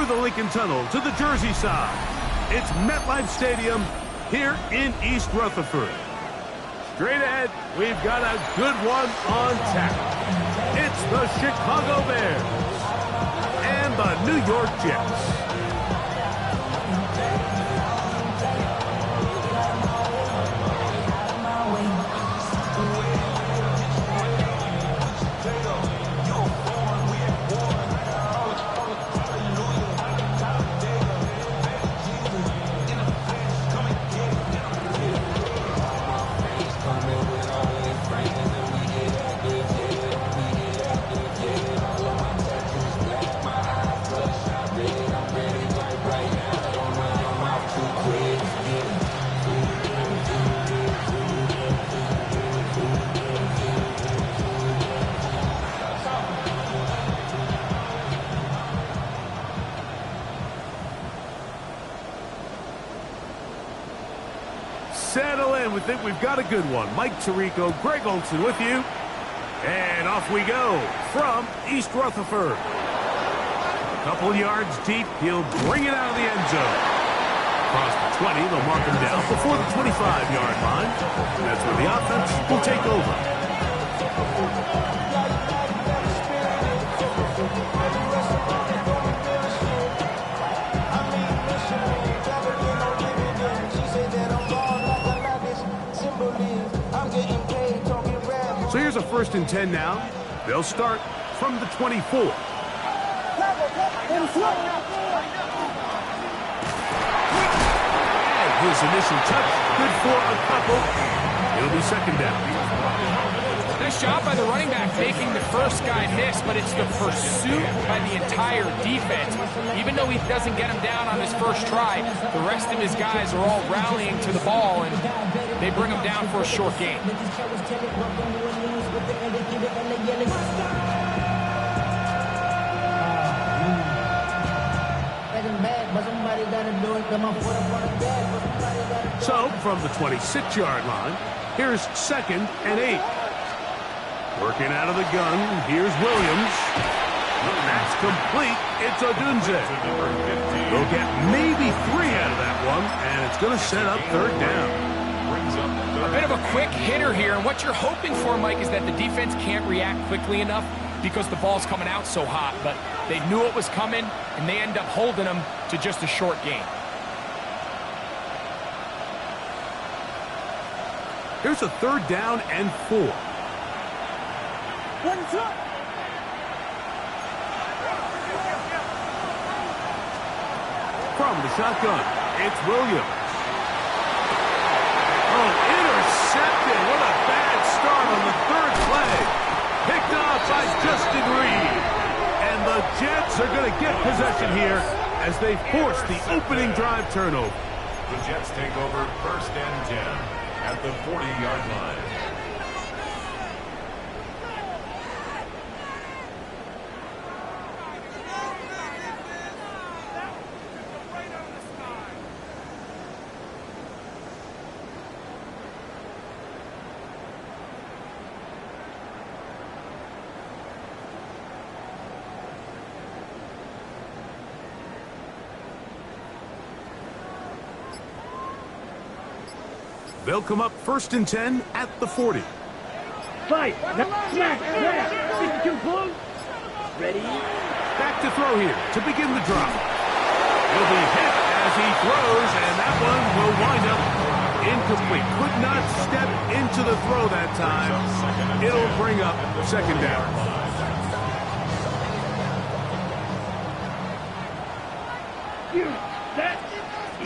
through the Lincoln Tunnel to the Jersey side. It's MetLife Stadium here in East Rutherford. Straight ahead, we've got a good one on tap. It's the Chicago Bears and the New York Jets. Settle in. We think we've got a good one. Mike Tirico, Greg Olson with you. And off we go from East Rutherford. A couple yards deep. He'll bring it out of the end zone. Across the 20, they'll mark him down before the 25-yard line. That's where the offense will take over. So here's a 1st and 10 now. They'll start from the 24. And his initial touch, good for a couple. It'll be 2nd down. Nice job by the running back making the first guy miss, but it's the pursuit by the entire defense. Even though he doesn't get him down on his first try, the rest of his guys are all rallying to the ball, and they bring him down for a short gain. So, from the 26-yard line, here's 2nd and 8. Working out of the gun, here's Williams. That's complete. It's Odunze. They'll get maybe 3 out of that one, and it's going to set up 3rd down. A bit of a quick hitter here, and what you're hoping for, Mike, is that the defense can't react quickly enough because the ball's coming out so hot, but they knew it was coming, and they end up holding them to just a short gain. Here's a 3rd down and 4. From the shotgun, it's Williams. Oh, intercepted. What a bad start on the 3rd play. Picked off by Justin Reed. And the Jets are going to get possession here as they force the opening drive turnover. The Jets take over 1st and 10 at the 40-yard line. They'll come up 1st and 10 at the 40. Fight! Smash! Too close! Ready? Back to throw here to begin the drop. He'll be hit as he throws, and that one will wind up incomplete. Could not step into the throw that time. It'll bring up 2nd down. Set!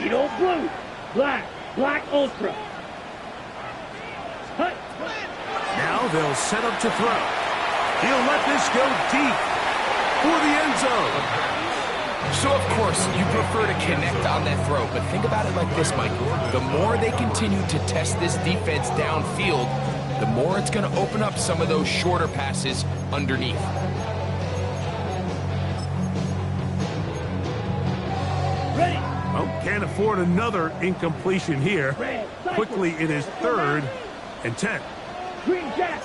Edo blue! Black ultra! Now they'll set up to throw. He'll let this go deep for the end zone. So, of course, you prefer to connect on that throw, but think about it like this, Mike. The more they continue to test this defense downfield, the more it's going to open up some of those shorter passes underneath. Ready? Well, can't afford another incompletion here. Quickly in his 3rd and 10. Green Jack!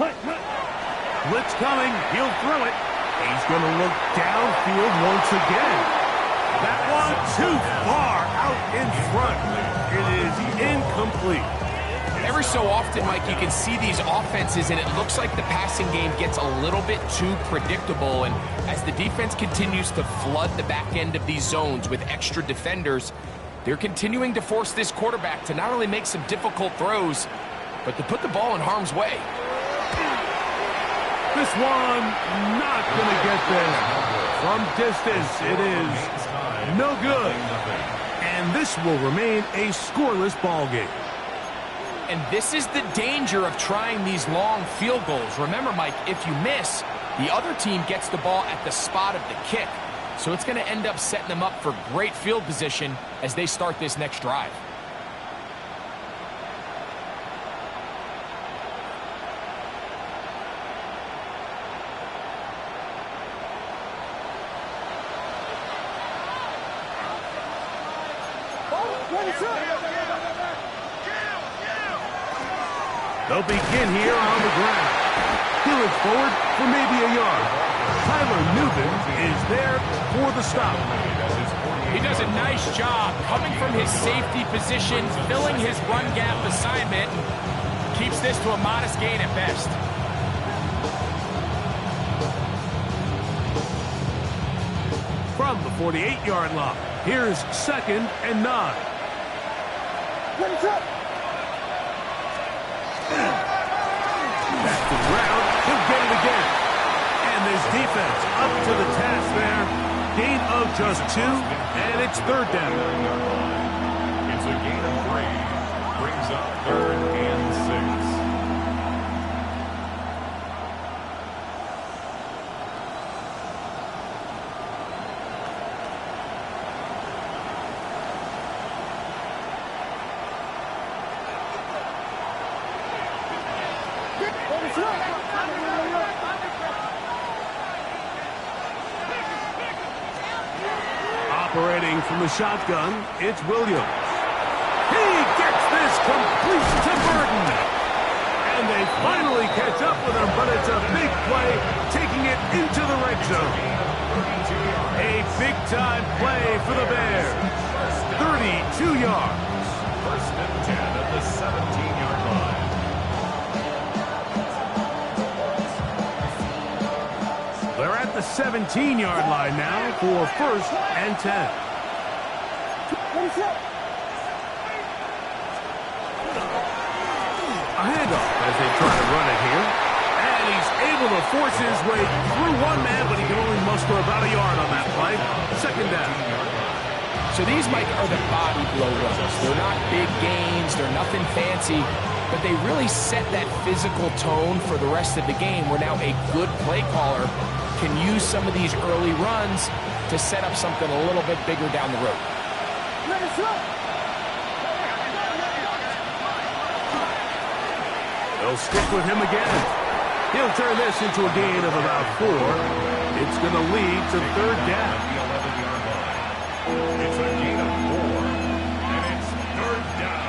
Hut, hut. Blitz coming. He'll throw it. He's going to look downfield once again. That one too far out in front. It is incomplete. Every so often, Mike, you can see these offenses, and it looks like the passing game gets a little bit too predictable. And as the defense continues to flood the back end of these zones with extra defenders, they're continuing to force this quarterback to not only make some difficult throws, but to put the ball in harm's way. This one not going to get there. From distance, it is no good. And this will remain a scoreless ball game. And this is the danger of trying these long field goals. Remember, Mike, if you miss, the other team gets the ball at the spot of the kick. So it's going to end up setting them up for great field position as they start this next drive. They'll begin here on the ground. He looks forward for maybe a yard. Tyler Newton is there for the stop. He does a nice job coming from his safety position, filling his run gap assignment, and keeps this to a modest gain at best. From the 48-yard line, here's 2nd and 9. What's up? Back to the ground, he'll get it again. And this defense up to the task there. Gain of just 2, and it's 3rd down. It's a gain of 3. Brings up 3rd and 6. Operating from the shotgun, it's Williams. He gets this complete to Burton. And they finally catch up with him, but it's a big play, taking it into the red zone. A big-time play for the Bears. 32 yards. 1st and 10 at the 17-yard line. They're at the 17-yard line now for 1st and 10. A handoff as they try to run it here. And he's able to force his way through one man, but he can only muster about a yard on that play. 2nd down. So these, Mike, are the body blow runs. They're not big gains. They're nothing fancy. But they really set that physical tone for the rest of the game where now a good play caller can use some of these early runs to set up something a little bit bigger down the road. They'll stick with him again. He'll turn this into a gain of about 4. It's going to lead to 3rd down. The 11-yard line. It's a gain of 4, and it's 3rd down.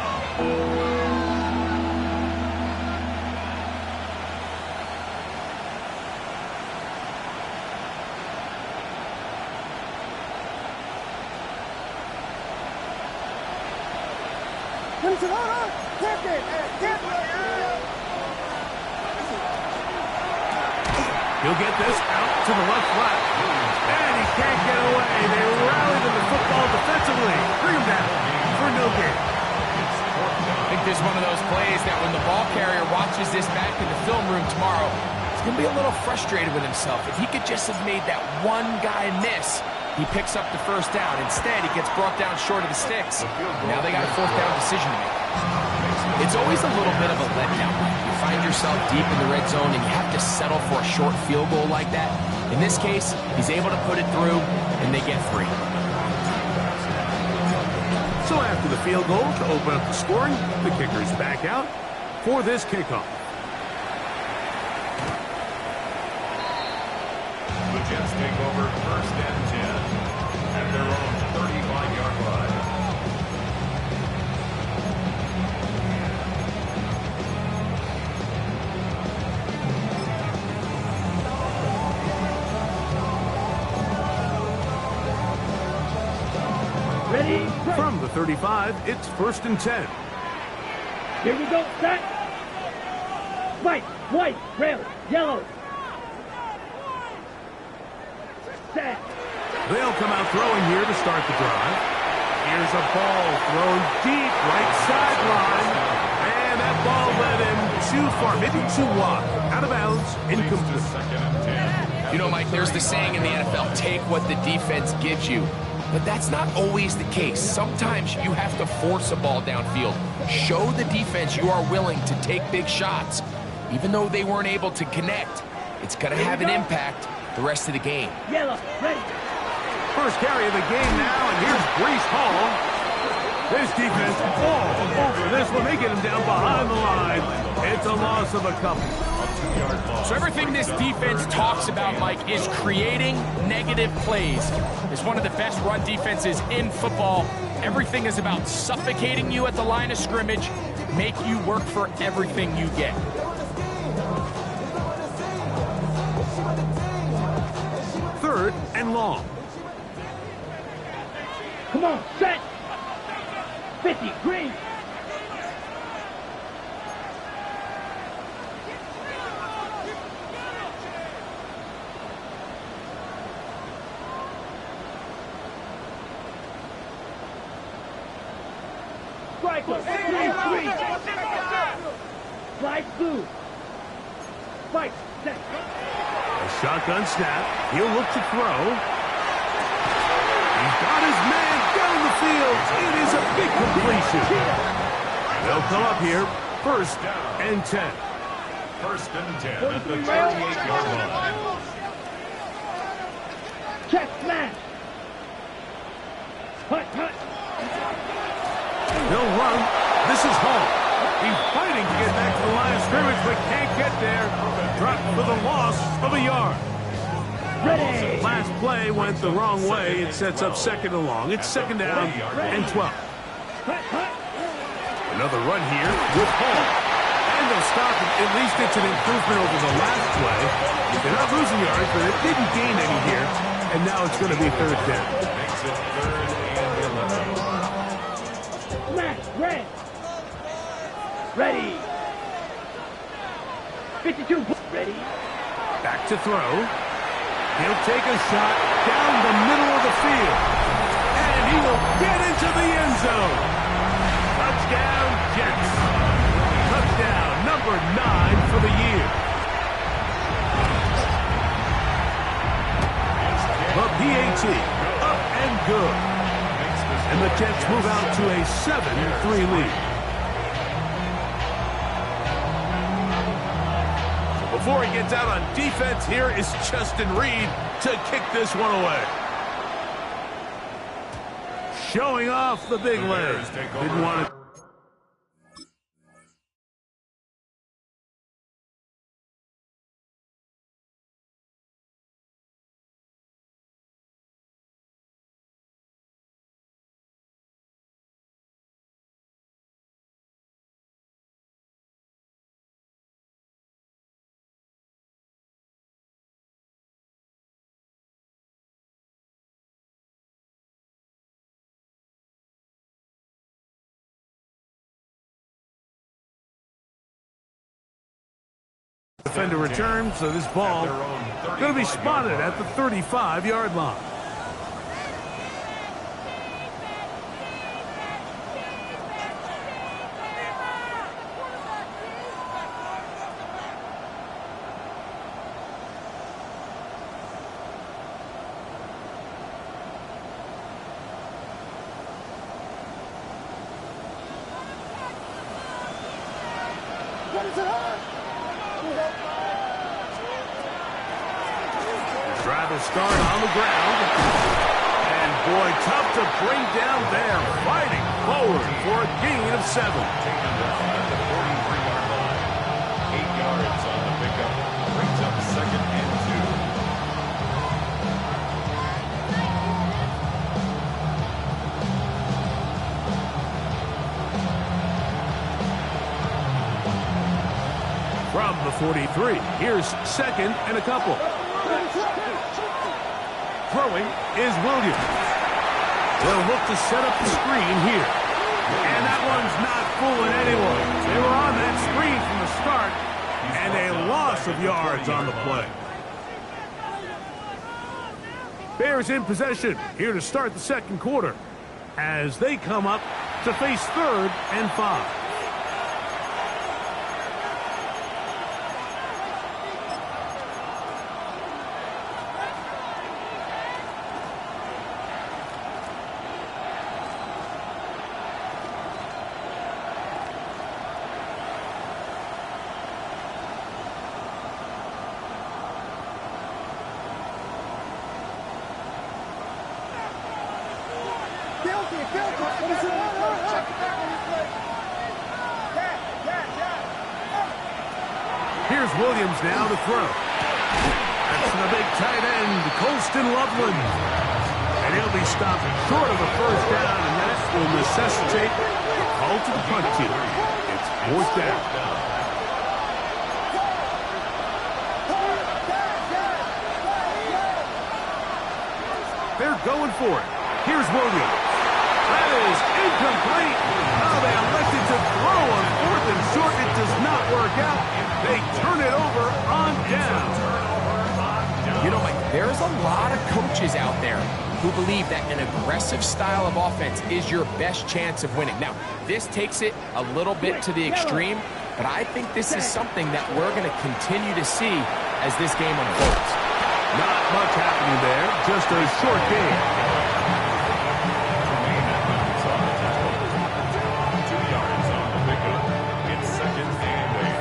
He'll get this out to the left flat. And he can't get away. They rallied in the football defensively. Bring him down for no gain. I think this is one of those plays that when the ball carrier watches this back in the film room tomorrow, he's going to be a little frustrated with himself. If he could just have made that one guy miss, he picks up the 1st down. Instead, he gets brought down short of the sticks. Now they got a 4th down decision to make. It's always a little bit of a letdown. You find yourself deep in the red zone and you have to settle for a short field goal like that. In this case, he's able to put it through and they get 3. So after the field goal to open up the scoring, the kicker's back out for this kickoff. The Jets take over 1st and 10 at their own 35-yard line. 35, it's 1st and 10. Here we go, set. White, white, red, yellow. Set. They'll come out throwing here to start the drive. Here's a ball thrown deep right sideline. And that ball led him too far, maybe too wide. Out of bounds, incomplete. You know, Mike, there's the saying in the NFL, take what the defense gives you. But that's not always the case. Sometimes you have to force a ball downfield. Show the defense you are willing to take big shots. Even though they weren't able to connect, it's going to have an impact the rest of the game. Yellow, ready. First carry of the game now, and here's Breece Hall. This defense all over this one. They get him down behind the line. It's a loss of a couple. So everything this defense talks about, Mike, is creating negative plays. It's one of the best run defenses in football. Everything is about suffocating you at the line of scrimmage, make you work for everything you get. Third and long. Come on, set. 50, green. Striker, green. Fly blue. Fight, set. A shotgun snap. He'll look to throw. He's got his man down the field. It is a big completion. They'll come up here. 1st and 10. 1st and 10 at the 38-yard line. Check smash. Hut, hut. They'll run. This is Hall. He's fighting to get back to the line of scrimmage, but can't get there. Dropped for the loss of a yard. Ready. Last play went the wrong way. It sets up 2nd and long. It's 2nd down and 12. Another run here with Hall. And they'll stop it. At least it's an improvement over the last play. They're not losing yards, but it didn't gain any here. And now it's going to be 3rd down. Makes it 3rd and 11. Smash, red. Ready. 52, ready. Back to throw. He'll take a shot down the middle of the field. And he will get into the end zone. Touchdown, Jets. Touchdown number 9 for the year. The PAT, up and good. And the Jets move out to a 7-3 lead. Before he gets out on defense, here is Justin Reed to kick this one away. Showing off the big leg. Didn't want it. Defender returns, so this ball going to be spotted at the 35-yard line. What is it on? Drive will start on the ground. And boy, tough to bring down there. Fighting forward for a gain of 7. Taken down at the 43-yard line. 8 yards on the pickup. Brings up 2nd and 2. From the 43, here's 2nd and a couple. Throwing is Williams. They'll look to set up the screen here. And that one's not fooling anyone. They were on that screen from the start, and a loss of yards on the play. Bears in possession here to start the second quarter as they come up to face 3rd and 5. Here's Williams now to throw. That's the big tight end, Colston Loveland. And he'll be stopped short of a first down, and that will necessitate a call to the punt team. It's 4th down. They're going for it. Here's Williams. That is incomplete. Now they elected to throw on 4th and short. It does not work out. They turn it over on down. You know, Mike, there's a lot of coaches out there who believe that an aggressive style of offense is your best chance of winning. Now, this takes it a little bit to the extreme, but I think this is something that we're going to continue to see as this game unfolds. Not much happening there, just a short game. 2 yards on the pickup. It's 2nd and 8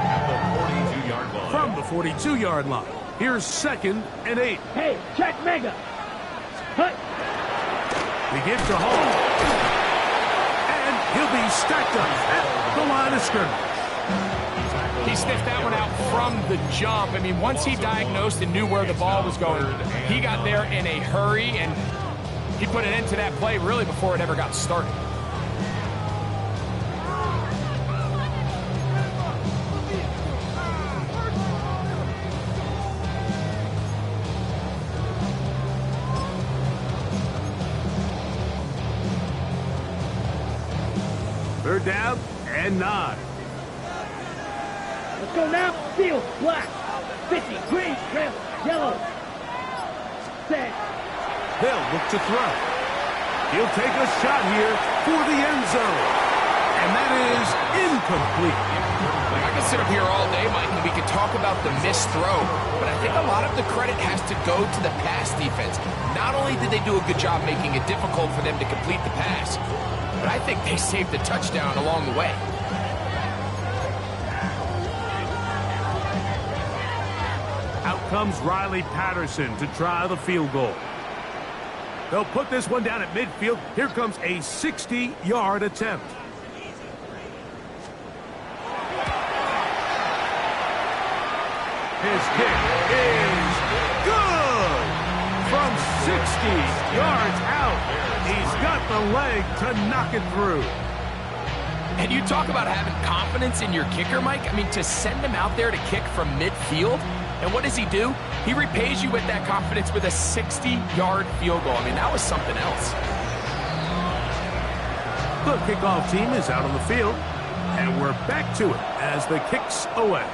at the 42-yard line. From the 42-yard line, here's 2nd and 8. Hey, check mega. Hut. They give to Hall. And he'll be stacked up at the line of scrimmage. He sniffed that one out from the jump. I mean, once he diagnosed and knew where the ball was going, he got there in a hurry, and he put an end to that play really before it ever got started. Third down and 9. Let's go now. Field, black. 50, green, red, yellow. Set. They'll look to throw. He'll take a shot here for the end zone. And that is incomplete. I could sit up here all day, Mike, and we could talk about the missed throw, but I think a lot of the credit has to go to the pass defense. Not only did they do a good job making it difficult for them to complete the pass, but I think they saved the touchdown along the way. Out comes Riley Patterson to try the field goal. They'll put this one down at midfield. Here comes a 60-yard attempt. His kick is good! From 60 yards out, he's got the leg to knock it through. And you talk about having confidence in your kicker, Mike. I mean, to send him out there to kick from midfield, and what does he do? He repays you with that confidence with a 60-yard field goal. I mean, that was something else. The kickoff team is out on the field, and we're back to it as the kick's away.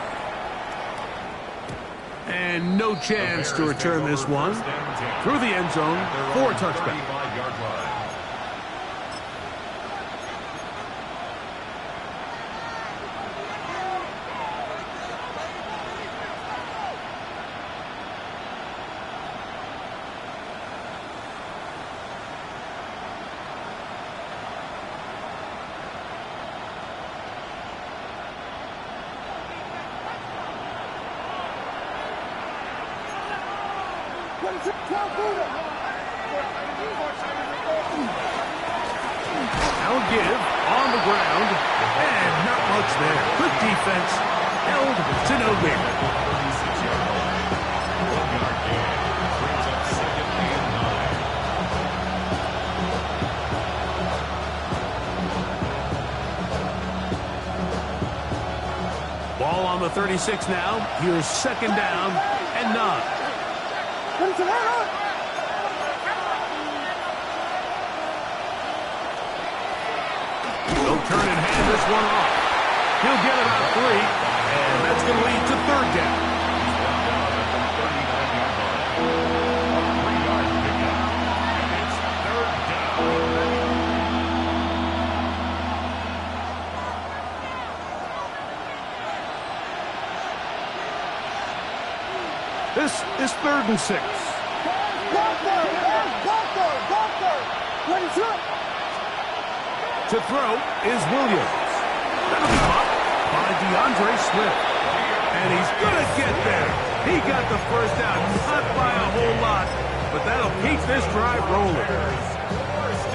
And no chance to return this one through the end zone for a touchback. Now give on the ground, and not much there. Good defense, held to no gain. 1-yard gain brings up 2nd and 9. Ball on the 36 now. Here's 2nd down and 9. He'll turn and hand this one off. He'll get about 3, and that's going to lead to third down. This is 3rd and 6. To throw is Williams. That'll be caught by DeAndre Swift. And he's going to get there. He got the first down, not by a whole lot, but that'll keep this drive rolling.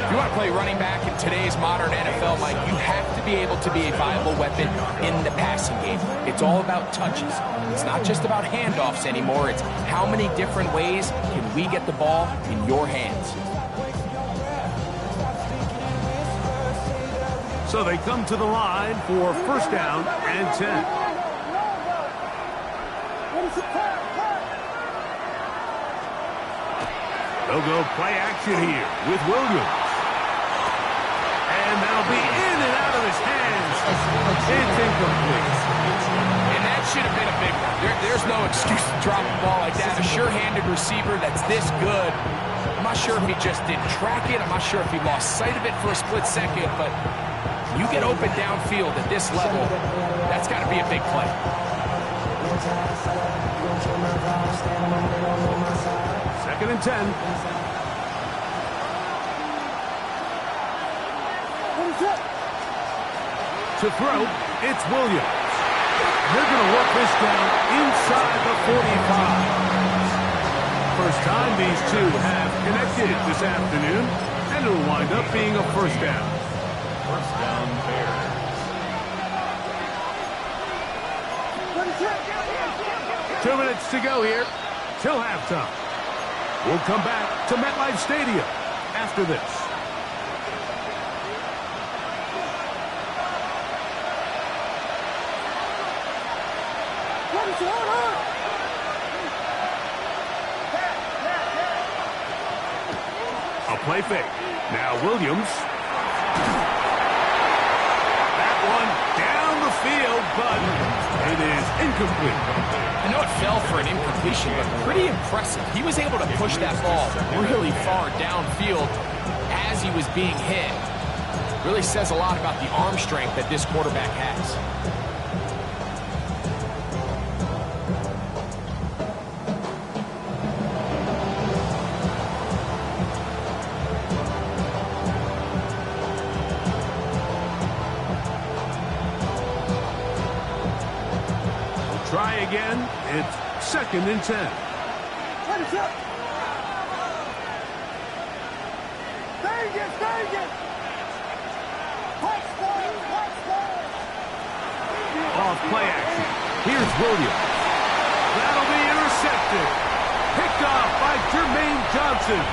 If you want to play running back in today's modern NFL, Mike, you have to be able to be a viable weapon in the passing game. It's all about touches. It's not just about handoffs anymore. It's how many different ways can we get the ball in your hands. So they come to the line for first down and 10. They'll go play action here with Williams. And that'll be in and out of his hands. It's incomplete. And that should have been a big one. There's no excuse to drop a ball like that. A sure-handed receiver that's this good. I'm not sure if he just didn't track it. I'm not sure if he lost sight of it for a split second, but you get open downfield at this level, that's got to be a big play. Second and 10. To throw, it's Williams. They're going to work this down inside the 45. First time these two have connected this afternoon, and it'll wind up being a first down. First down, Bears. 2 minutes to go here till halftime. We'll come back to MetLife Stadium after this. A play fake. Now Williams. That one down the field, but it is incomplete. I know it fell for an incompletion, but pretty impressive. He was able to push that ball really far downfield as he was being hit. Really says a lot about the arm strength that this quarterback has. Try again. It's second and 10. Off play action. Here's Williams. That'll be intercepted. Picked off by Jermaine Johnson.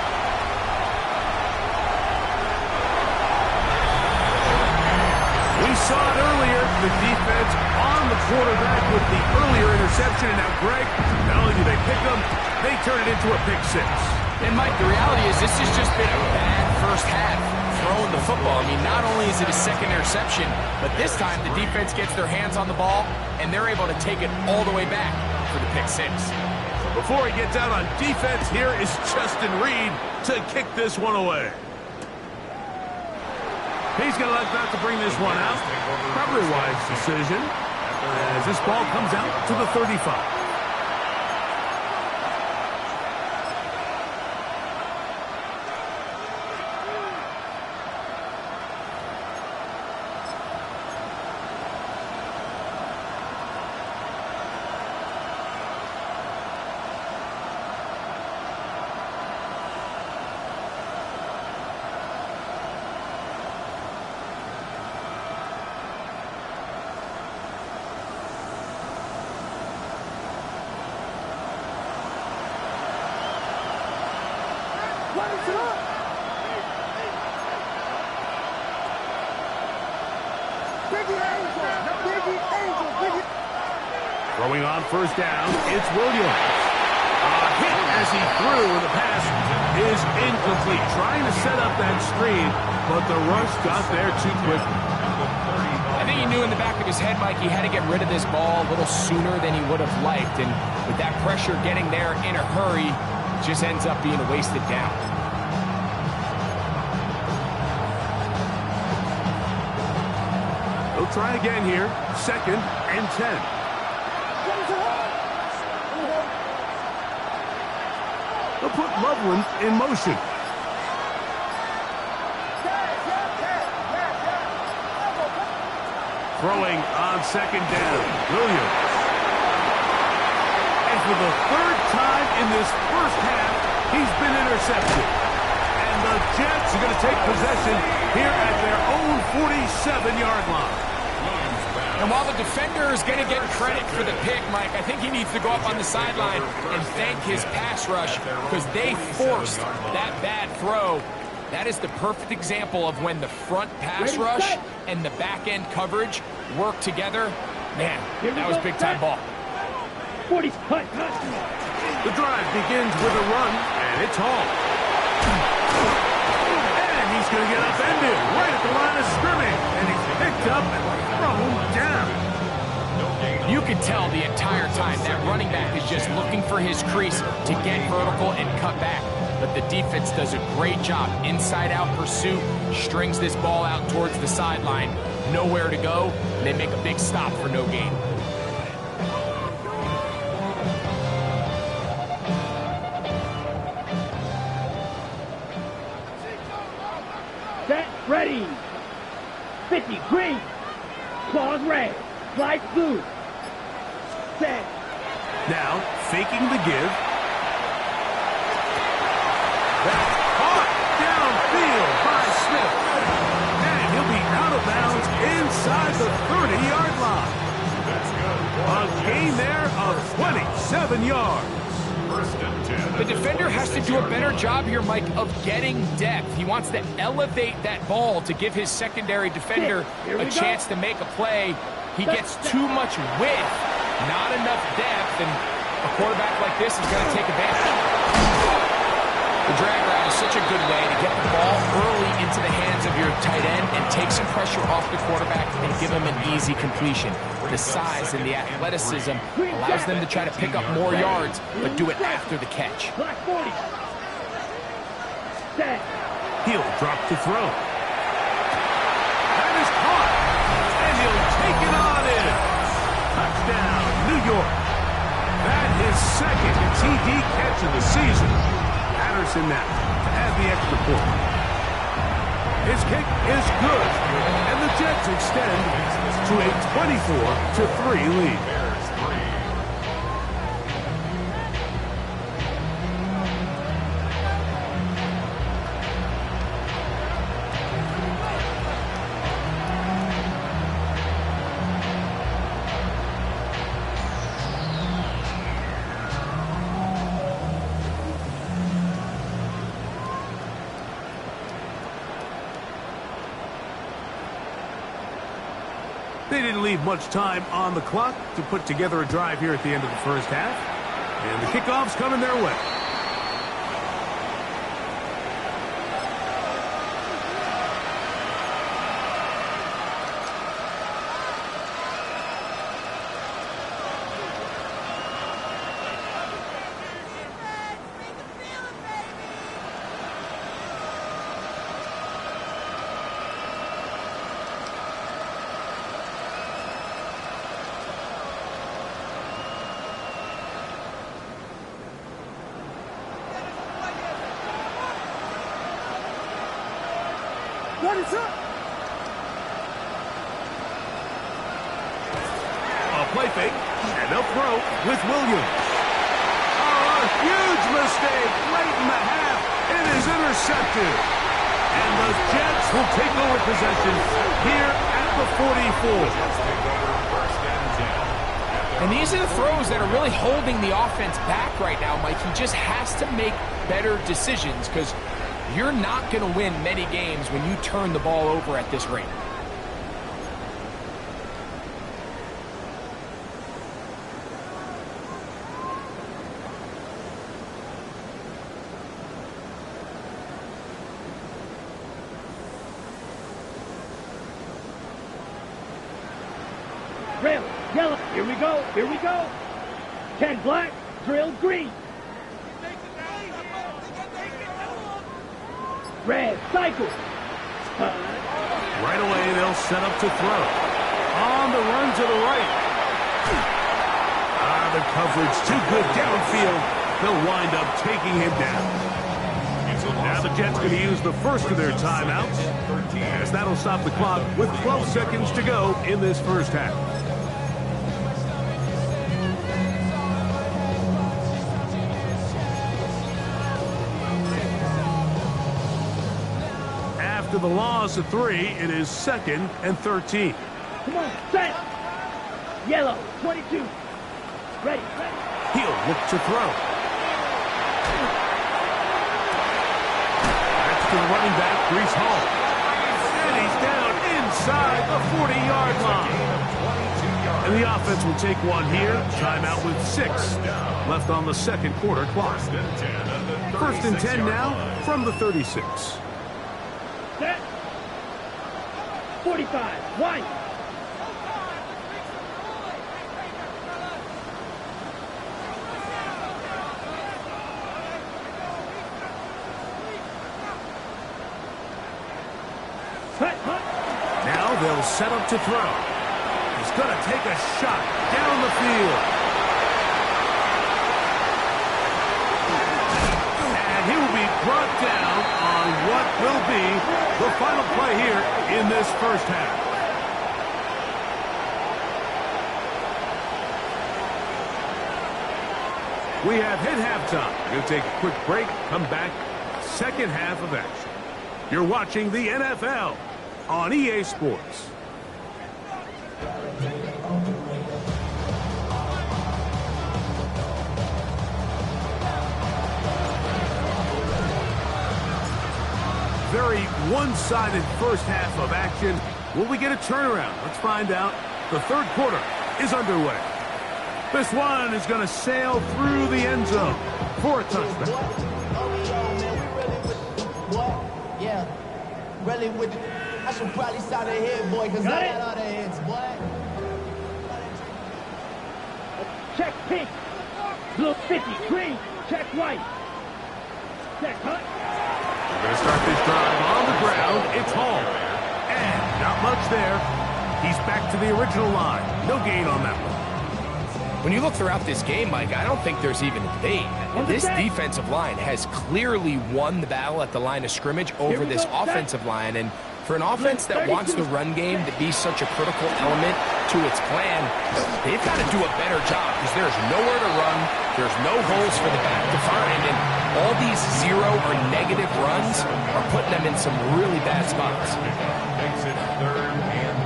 We saw it earlier. The defense on the quarterback with the earlier interception. And now, Greg, not only do they pick them, they turn it into a pick 6. And, Mike, the reality is this has just been a bad first half throwing the football. I mean, not only is it a second interception, but this time the defense gets their hands on the ball, and they're able to take it all the way back for the pick 6. Before he gets out on defense, here is Justin Reed to kick this one away. He's going to let that to bring this one out. Probably a wise decision as this ball comes out to the 35. Throwing on first down, it's Williams. A hit as he threw, and the pass is incomplete. Trying to set up that screen, but the rush got there too quickly. I think he knew in the back of his head, Mike, he had to get rid of this ball a little sooner than he would have liked. And with that pressure getting there in a hurry, it just ends up being a wasted down. They'll try again here. 2nd and 10. They'll put Loveland in motion. Throwing on 2nd down. Williams. And for the 3rd time in this first half, he's been intercepted. And the Jets are going to take possession here at their own 47-yard line. And while the defender is going to get credit for the pick, Mike, I think he needs to go up on the sideline and thank his pass rush because they forced that bad throw. That is the perfect example of when the front pass rush and the back-end coverage work together. Man, that was big-time ball. 40 cut. The drive begins with a run, and it's hauled. And he's going to get upended right at the line of scrimmage. And he's picked up and thrown down. You can tell the entire time that running back is just looking for his crease to get vertical and cut back. But the defense does a great job. Inside-out pursuit, strings this ball out towards the sideline. Nowhere to go, and they make a big stop for no gain. Set, ready. 50, green. Claws red. Slides blue. Set. Now, faking the give. That's caught downfield by Smith. And he'll be out of bounds inside the 30-yard line. A gain there of 27 yards. 1st and 10. The defender has to do a better job here, Mike, of getting depth. He wants to elevate that ball to give his secondary defender a chance to make a play. He gets too much width, not enough depth, and a quarterback like this is going to take advantage. The drag route is such a good way to get the ball early into the hands of your tight end and take some pressure off the quarterback and give him an easy completion. The size and the athleticism allows them to try to pick up more yards, but do it after the catch. Black 40. Set. He'll drop to throw. That is caught. And he'll take it on in. Touchdown, New York. That is 2nd TD catch of the season. Patterson now to add the extra point. His kick is good, and the Jets extend to a 24-3 lead. They didn't leave much time on the clock to put together a drive here at the end of the first half. And the kickoff's coming their way. What is up? A play fake, and they'll throw with Williams. Oh, a huge mistake late in the half. It is intercepted. And the Jets will take over possession here at the 44. And these are the throws that are really holding the offense back right now, Mike. He just has to make better decisions because you're not going to win many games when you turn the ball over at this rate. Red, yellow. Here we go. Here we go. 10 black, drill green. Red, cycle. Right away, they'll set up to throw. On the run to the right. The coverage too good downfield. They'll wind up taking him down. Now the Jets going to use the first of their timeouts, as that'll stop the clock with 12 seconds to go in this first half. After the loss of 3, it is 2nd and 13. Come on, set. Yellow, 22. Ready, ready. He'll look to throw. That's to the running back, Breece Hall. And he's down inside the 40-yard line. And the offense will take one here. Timeout with 6 left on the second quarter clock. 1st and 10 now from the 36. Set. 45, wide. Now they'll set up to throw. He's going to take a shot down the field. And he will be brought down on what will be the final play here in this first half. We have hit halftime. We're going to take a quick break, come back, second half of action. You're watching the NFL on EA Sports. Very one-sided first half of action. Will we get a turnaround? Let's find out. The third quarter is underway. This one is going to sail through the end zone for a touchdown. Really with I should probably start a hit, boy, because I got all the hits, boy. Check pink. Blue 50, green. Check white. Check hut. We're going to start this drive on the ground. It's Hall. And not much there. He's back to the original line. No gain on that one. When you look throughout this game, Mike, I don't think there's even a debate. This defensive line has clearly won the battle at the line of scrimmage over this offensive line. And for an offense that wants the run game to be such a critical element to its plan, they've got to do a better job because there's nowhere to run. There's no holes for the back to find. And all these 0 or negative runs are putting them in some really bad spots. Makes it 3rd and 8.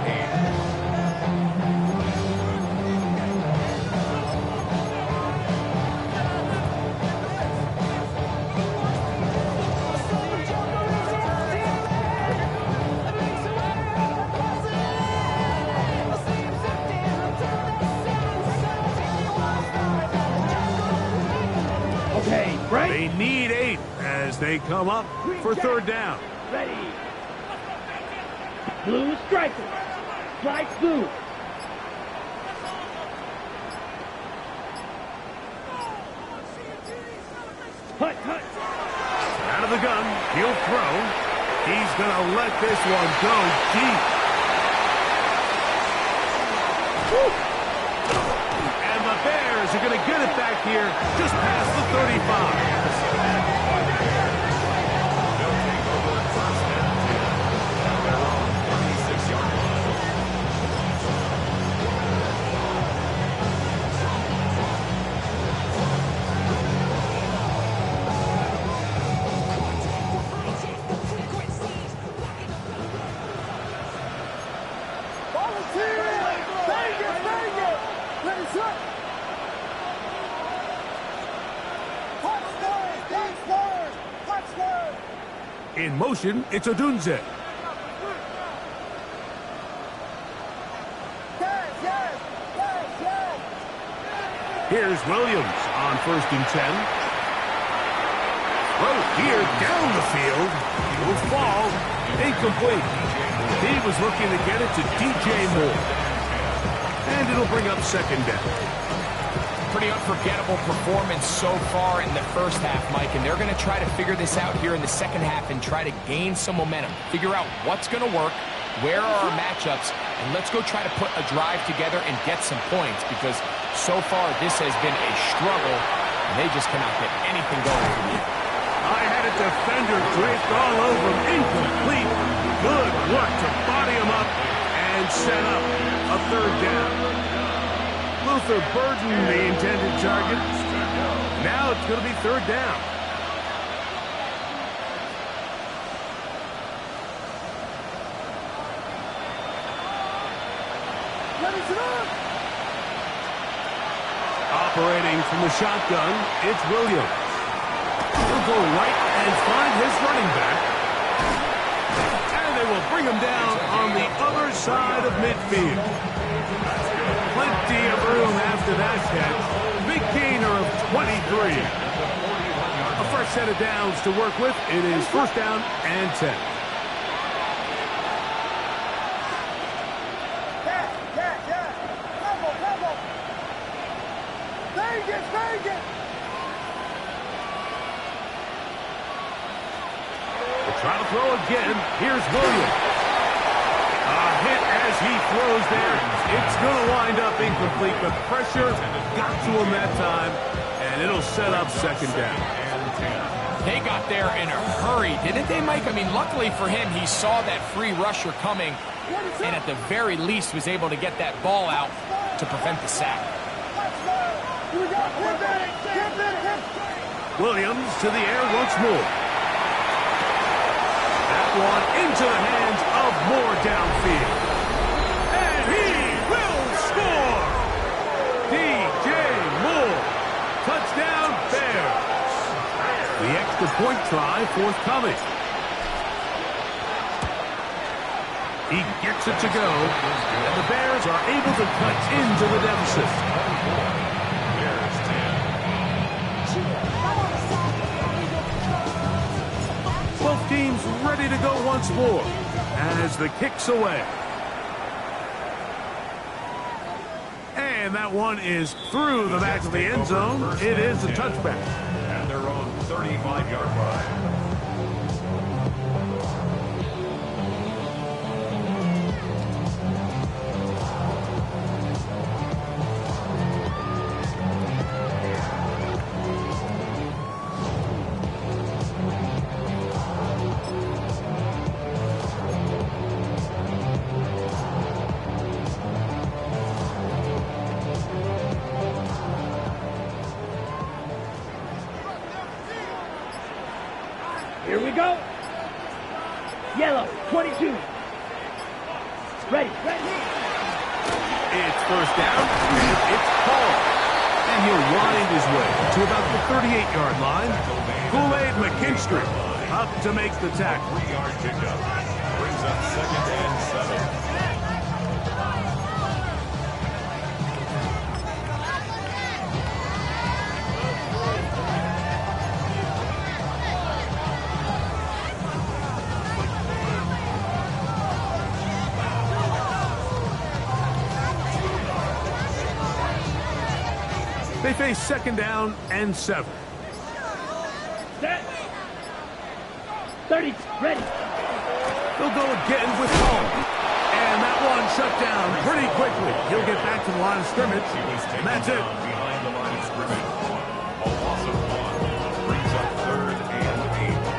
They need 8 as they come up for third down. Ready. Blue striker. Strike blue. Hut, hut. Out of the gun. He'll throw. He's going to let this one go deep. Woo. And the Bears are going to get it back here just past the 35. In motion, it's Odunze. Here's Williams on 1st and 10. Throw here down the field. Will fall. Incomplete. He was looking to get it to DJ Moore. And it'll bring up second down. Pretty unforgettable performance so far in the first half, Mike, and they're going to try to figure this out here in the second half and try to gain some momentum. Figure out what's going to work, where are our matchups, and let's go try to put a drive together and get some points, because so far this has been a struggle, and they just cannot get anything going for me. I had a defender draped all over him, incomplete. Good work to body him up and set up a third down. Luther burdened the intended target. Now it's going to be third down. Operating from the shotgun, it's Williams. He'll go right and find his running back. And they will bring him down on the other side of midfield. Plenty of room after that catch. Big gainer of 23. A fresh set of downs to work with. It is first down and 10. We'll try to throw again. Here's Williams. A hit as he throws there. It's going to wind up incomplete, but pressure got to him that time, and it'll set up second down. They got there in a hurry, didn't they, Mike? I mean, luckily for him, he saw that free rusher coming, and at the very least was able to get that ball out to prevent the sack. Williams to the air once more. That one into the hands of Moore downfield. And he will score! DJ Moore. Touchdown Bears. The extra point try forthcoming. He gets it to go, and the Bears are able to cut into the deficit. Bears 10. Both teams ready to go once more as the kick's away. And that one is through the back of the end zone. It is a touchback. At their own 35-yard line. Here we go. Yellow, 22. Ready. It's first down. It's Paul. And he'll wind his way to about the 38-yard line. Kool-Aid McKinstry up to make the tackle. 3-yard pickup. Brings up second and 7. They face second down and 7. Set. 30. Ready. They'll go again with Paul. And that one shut down pretty quickly. He'll get back to the line of scrimmage. And that's it. Behind the line of scrimmage. A loss of 1. Brings up third and 8.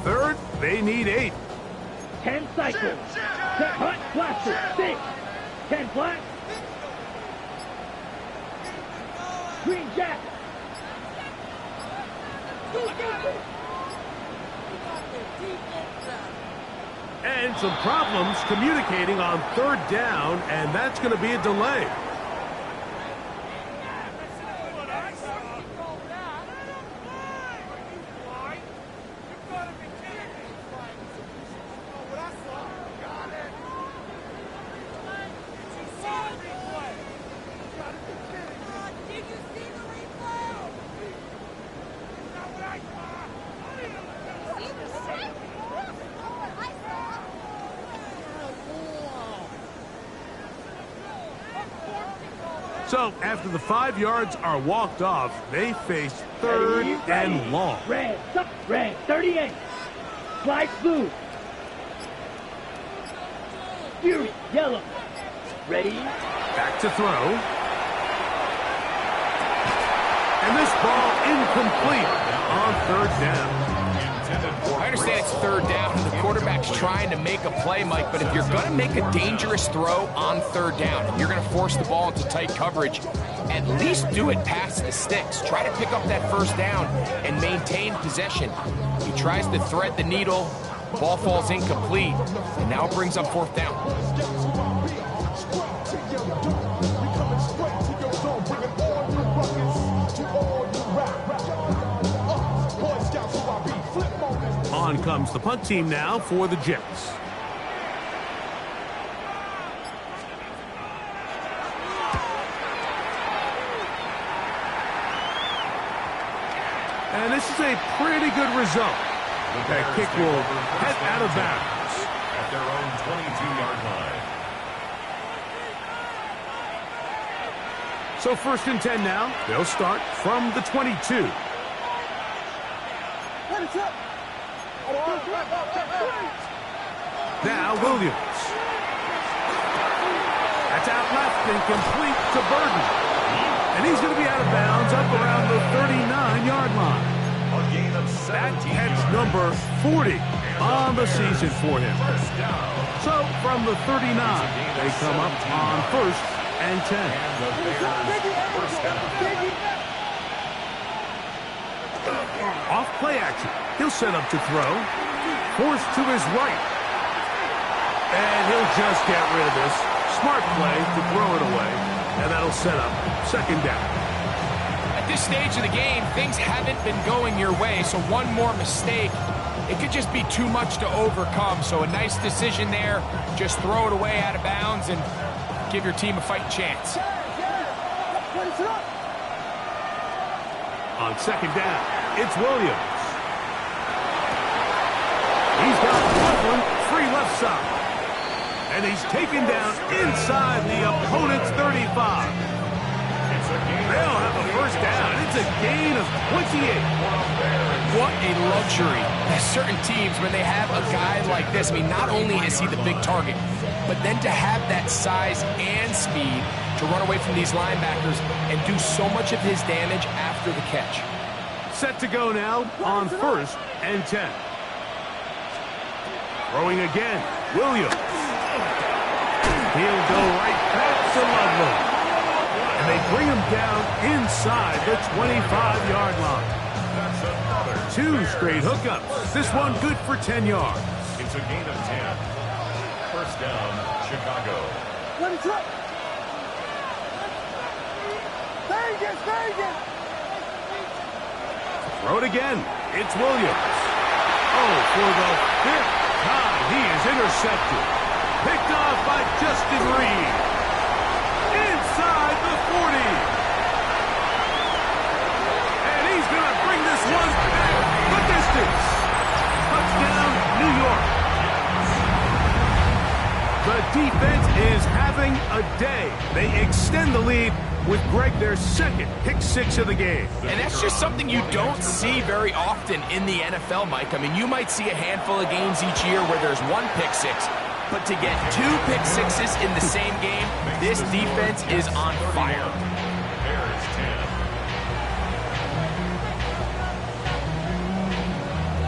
Third, they need 8. 10 cycles. Set hunt blaster. 6. 10 flat. Green jack. And some problems communicating on third down, and that's going to be a delay. So after the 5 yards are walked off, they face third and long. Red, 38. Slide blue. Fury, yellow. Ready? Back to throw. And this ball incomplete on third down. I understand it's third down and the quarterback's trying to make a play, Mike, but if you're going to make a dangerous throw on third down and you're going to force the ball into tight coverage, at least do it past the sticks. Try to pick up that first down and maintain possession. He tries to thread the needle, ball falls incomplete, and now it brings up fourth down. On comes the punt team now for the Jets. And this is a pretty good result. That kick will head out of bounds at their own 22-yard line. So 1st and 10 now. They'll start from the 22. Now Williams. That's out left and complete to Burton. And he's going to be out of bounds up around the 39-yard line. A gain of 17 That catch number 40 on the season for him. So from the 39, they come up on 1st and 10. And the Bears first down. Off play action. He'll set up to throw. Forced to his right. And he'll just get rid of this. Smart play to throw it away. And that'll set up 2nd down. At this stage of the game, things haven't been going your way, so one more mistake, it could just be too much to overcome. So a nice decision there. Just throw it away out of bounds and give your team a fighting chance. On 2nd down, it's Williams. He's got Coughlin free left side. And he's taken down inside the opponent's 35. They'll have a first down. It's a gain of 28. What a luxury. There's certain teams, when they have a guy like this, I mean, not only is he the big target, but then to have that size and speed to run away from these linebackers and do so much of his damage after the catch. Set to go now on 1st and 10. Throwing again, Williams. He'll go right back to Ludlow. And they bring him down inside the 25-yard line. That's another 2 straight hookups. This one good for 10 yards. It's a gain of 10. First down, Chicago. Throw it again. It's Williams. Oh, for the 5th time, he is intercepted. Picked off by Justin Reed. Inside the 40. And he's going to bring this one back the distance. Touchdown, New York. The defense is having a day. They extend the lead with Greg their 2nd pick-6 of the game. And that's just something you don't see very often in the NFL, Mike. I mean, you might see a handful of games each year where there's 1 pick-6. But to get 2 pick-6s in the same game, this defense is on fire. Bears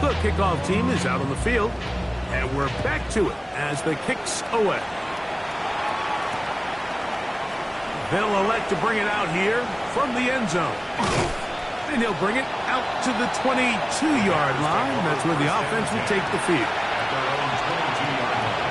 10. The kickoff team is out on the field, and we're back to it as the kick's away. They'll elect to bring it out here from the end zone. And he'll bring it out to the 22-yard line. That's where the offense will take the field. At their own 22-yard line.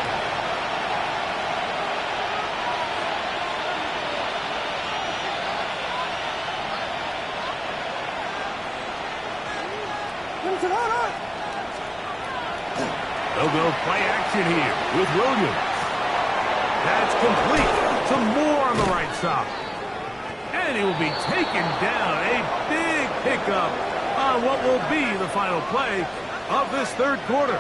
They'll go play action here with Williams. That's complete to Moore on the right side. And he will be taken down. A big pickup on what will be the final play of this 3rd quarter.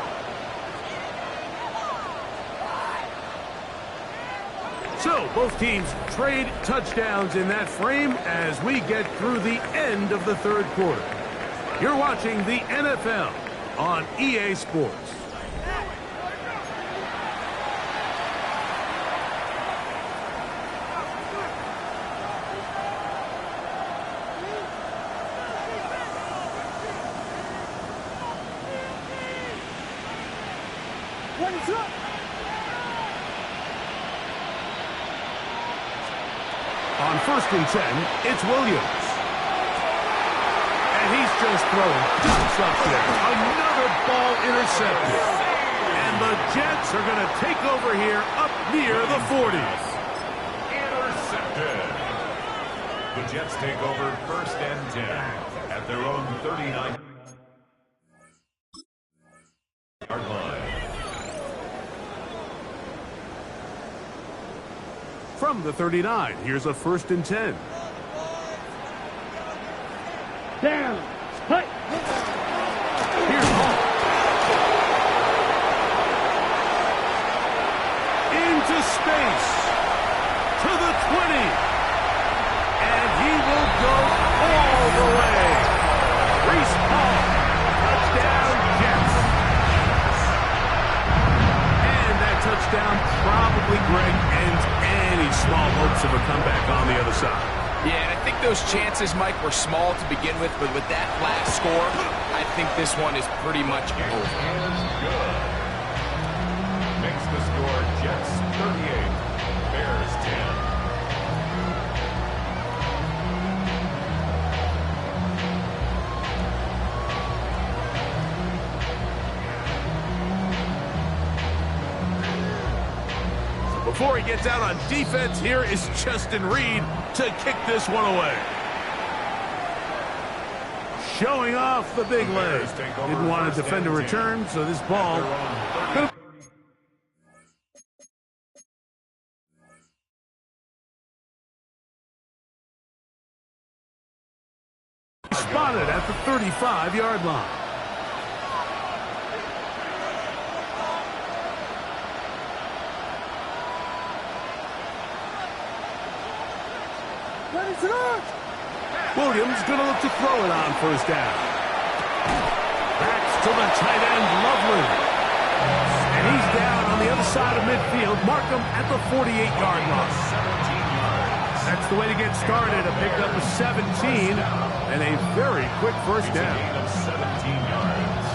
So both teams trade touchdowns in that frame as we get through the end of the third quarter. You're watching the NFL on EA Sports. On 1st and 10, it's Williams. And he's just throwing ducks up there. Another ball intercepted. And the Jets are going to take over here up near the 40s. Intercepted. The Jets take over 1st and 10 at their own 39-yard line. From the 39, here's a 1st and 10. Down. Hut. Here's Hall. Into space. To the 20. And he will go all the way. Reese Hall. Touchdown, Jets. And that touchdown probably, Greg, ends any small hopes of a comeback on the other side. Yeah, and I think those chances, Mike, were small to begin with, but with that last score, I think this one is pretty much over. Good. Makes the score Jets 38, Bears 10. Before he gets out on defense, here is Justin Reed to kick this one away. Showing off the big leg. Didn't want to defend a return, so this ball spotted at the 35-yard line. Williams going to look to throw it on 1st down. Backs to the tight end, Lovely. And he's down on the other side of midfield. Mark him at the 48-yard line. That's the way to get started. A pickup of 17 and a very quick 1st down. Gain of 17 yards.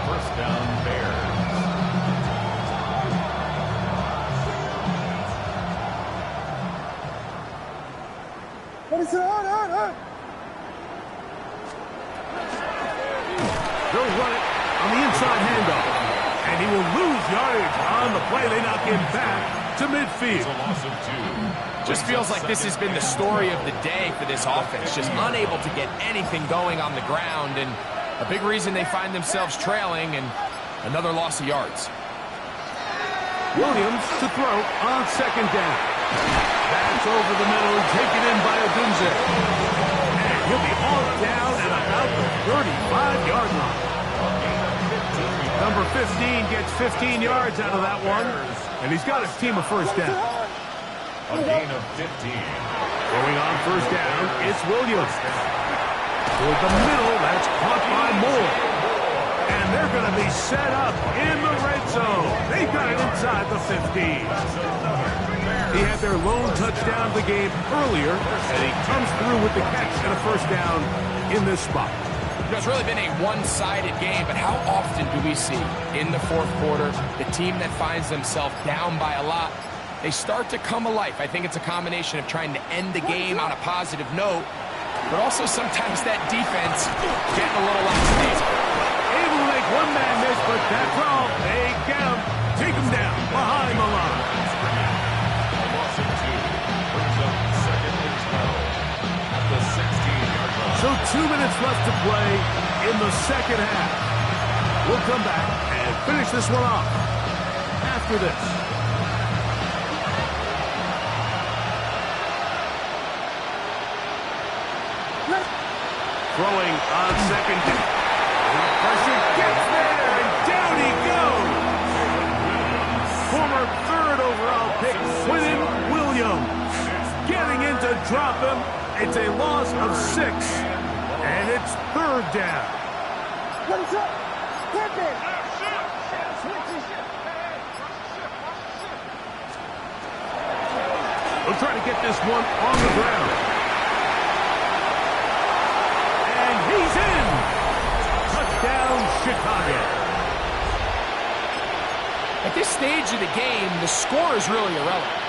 1st down, Bears. They'll run it on the inside handoff. And he will lose yardage on the play. They knock him back to midfield. It's a loss of 2. Just feels like this has been the story of the day for this offense. Just unable to get anything going on the ground. And a big reason they find themselves trailing and another loss of yards. Williams to throw on 2nd down. That's over the middle, taken in by Odunze. And he'll be hauled down at about the 35-yard line. Number 15 gets 15 yards out of that one, and he's got his team a 1st down. A gain of 15. Going on 1st down, it's Williams. Toward the middle, that's caught by Moore. And they're going to be set up in the red zone. They got it inside the 15. He had their lone touchdown of the game earlier, and he comes through with the catch and a 1st down in this spot. It's really been a one-sided game, but how often do we see in the 4th quarter the team that finds themselves down by a lot, they start to come alive. I think it's a combination of trying to end the game on a positive note, but also sometimes that defense getting a little lackadaisical. Able to make one man miss, but that's all. They get him, take him down behind the line. A loss of 2. Brings up 2nd and 12 at the 16-yard line. So 2 minutes left to play in the 2nd half. We'll come back and finish this one off after this. Throwing on 2nd down. The pressure gets there, and down he goes. Former former third overall pick, Quinton Williams. Getting in to drop him. It's a loss of 6. And it's third down. What's up? Flip it. We'll try to get this one on the ground. And he's in. Touchdown, Chicago. At this stage of the game, the score is really irrelevant.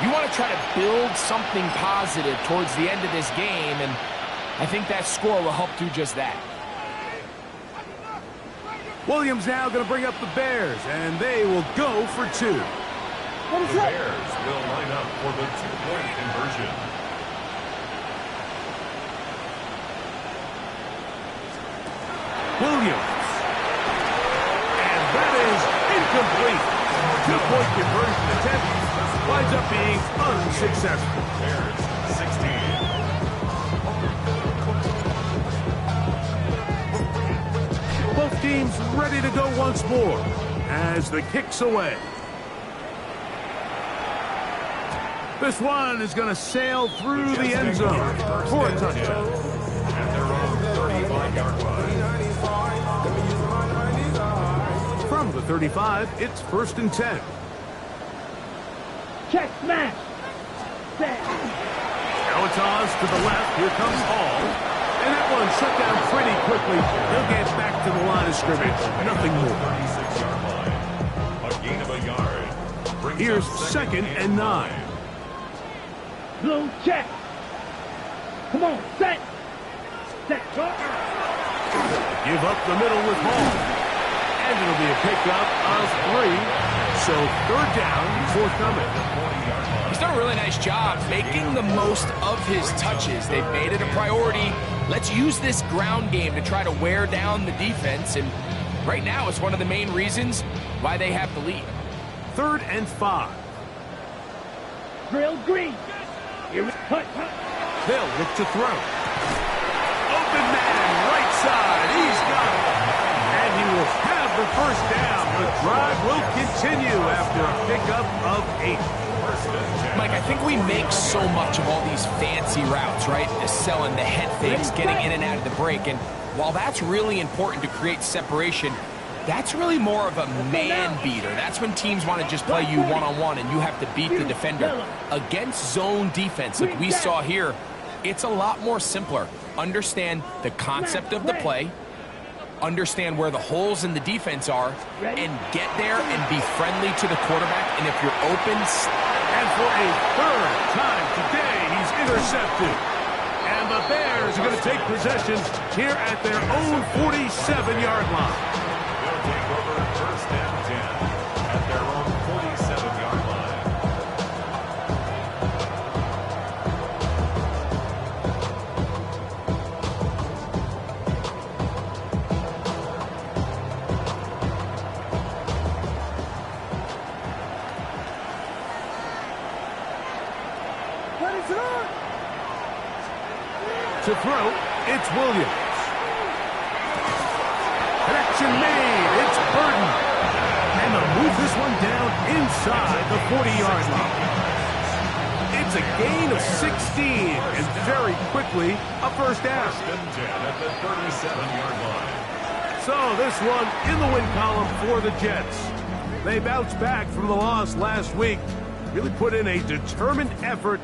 You want to try to build something positive towards the end of this game, and I think that score will help do just that. Williams now going to bring up the Bears, and they will go for 2. The Bears will line up for the 2-point conversion. Williams. And that is incomplete. 2-point conversion attempt winds up being unsuccessful. Bears 16. Both teams ready to go once more as the kick's away. This one is going to sail through the end zone for a touchdown. At their own 35-yard line. From the 35, it's 1st and 10. Check smash. Set. Now a toss to the left. Here comes Hall. And that one shut down pretty quickly. He'll get back to the line of scrimmage. Nothing more. 36-yard line. A gain of a yard. Brings Here's up 2nd and 9. Blue check. Come on, set. Set. Give up the middle with Hall. And it'll be a pickup of 3. So 3rd down, forthcoming. He's done a really nice job making the most of his touches. They've made it a priority. Let's use this ground game to try to wear down the defense. And right now, it's one of the main reasons why they have the lead. 3rd and 5. Drill green. Here we cut. They'll look to throw. Open man, right side. He's got it. And he will have the 1st down. The drive will continue after a pickup of 8. Mike, I think we make so much of all these fancy routes, right? The selling, the head fakes, getting in and out of the break. And while that's really important to create separation, that's really more of a man beater. That's when teams want to just play you one-on-one and you have to beat the defender. Against zone defense, like we saw here, it's a lot more simpler. Understand the concept of the play, understand where the holes in the defense are, and get there and be friendly to the quarterback. And if you're open... And for a 3rd time today, he's intercepted. And the Bears are going to take possession here at their own 47-yard line. They'll take over 1st and 10 at their own 47-yard line. To throw, it's Williams. Connection made. It's Burton. And they'll move this one down inside the 40-yard line. It's a gain of 16, and very quickly, a 1st down. 1st and 10 at the 37-yard line. So this one in the win column for the Jets. They bounced back from the loss last week. Really put in a determined effort